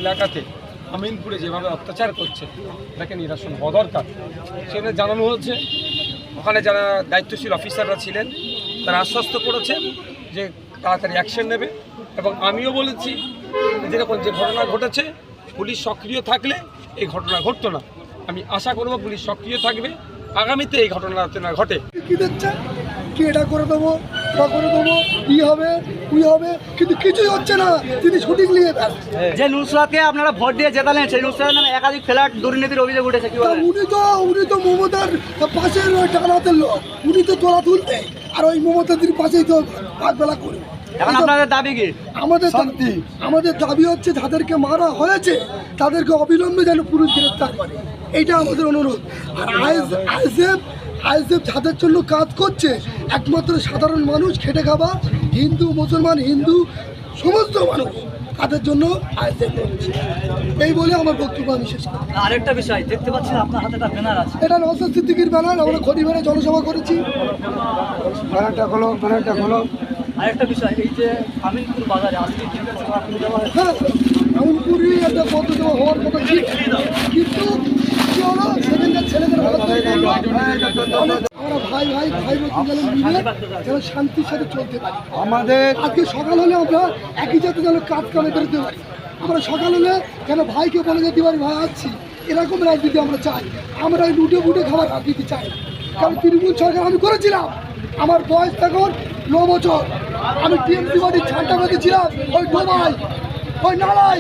এলাকাতে আমিনপুরে যেভাবে অত্যাচার করছে তাকে নিরসন হওয়া দরকার সেখানে জানানো হচ্ছে। ওখানে যারা দায়িত্বশীল অফিসাররা ছিলেন তারা আশ্বস্ত করেছেন যে তাড়াতাড়ি অ্যাকশন নেবে, এবং আমিও বলেছি যেরকম যে ঘটনা ঘটেছে পুলিশ সক্রিয় থাকলে এই ঘটনা ঘটতো না। আমি আশা করব পুলিশ সক্রিয় থাকবে, আগামীতে এই ঘটনা যাতে না ঘটে। কি দিচ্ছে কি এটা করে দেবো ওটা করে দেবো কি হবে কি হবে, কিন্তু কিছুই হচ্ছে না। তিনি শুটিং নিয়ে যে নুসরাতকে আপনারা ভোট দিয়ে জেতালেন সেই নুসরাতের নামে একাধিক ফ্ল্যাট দুর্নীতির অভিযোগ উঠেছে, কি বলেন? উনি তো মমতার পাশের ডানাতের লোক, উনি তো তোলা তুলতে আর ওই মমতাদের পাশেই তো পাঁচবেলা করে। এখন আপনাদের দাবি কি? আমাদের দাবি হচ্ছে যাদেরকে মারা হয়েছে তাদেরকে অবিলম্বে যেন পুলিশ গ্রেফতার করে, এইটা আমাদের অনুরোধ। আর আইএসএফ যাদের জন্য কাজ করছে একমাত্র সাধারণ মানুষ, খেটে খাওয়া হিন্দু মুসলমান হিন্দু সমস্ত মানুষ, তাদের জন্য আইএসএফ করছে। এই বলে আমার বক্তব্য আমি শেষ করি। আরেকটা বিষয় দেখতে পাচ্ছি আপনার হাতে একটা ব্যানার আছে, এটা নওশাদ সিদ্দিকীর ব্যানার। আমরা খড়িবারে জনসভা করেছি। ব্যানারটা খোলো। আরেকটা বিষয়, এই যে আমিনপুর বাজারে আজকে হ্যাঁ, আমিনপুরে একটা পথ দেওয়া হওয়ার কথা ছিল, কিন্তু কি হলো সেখানকার ছেলেদের আমরা ভাই মিলে যেন শান্তির সাথে চলতে পারি। আমাদের আজকে সকাল হলে আমরা একই সাথে যেন কাজ কামে বেরোতে পারি। আমরা সকাল হলে যেন ভাইকে বলে যেতে পারি ভাই আসছি, এরকম রাজনীতি আমরা চাই। আমরা এই লুটে বুটে খাবার রাজনীতি চাই। কারণ তৃণমূল সরকার আমি করেছিলাম, আমার বয়স তখন 9 বছর। আমি টিএমসি বাড়ির ছানটা বেঁধেছিলাম ওই ডোবাই ওই নালাই।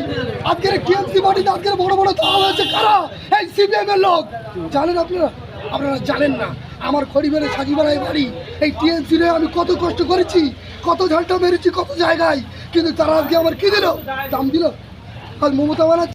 আজকের টিএমসি বাড়িতে আজকের বড় বড় দাম হয়েছে কারা? এই সিপিএম এর লোক। জানেন আপনারা জানেন না। আমার খড়িবারে সাজিবাড়ায় বাড়ি, এই টিএমসি রে আমি কত কষ্ট করেছি, কত ঝাঁটা মেরেছি কত জায়গায়, কিন্তু তারা আজকে আমার কি দিল? দাম দিল। আজ মমতা বানাচ্ছে।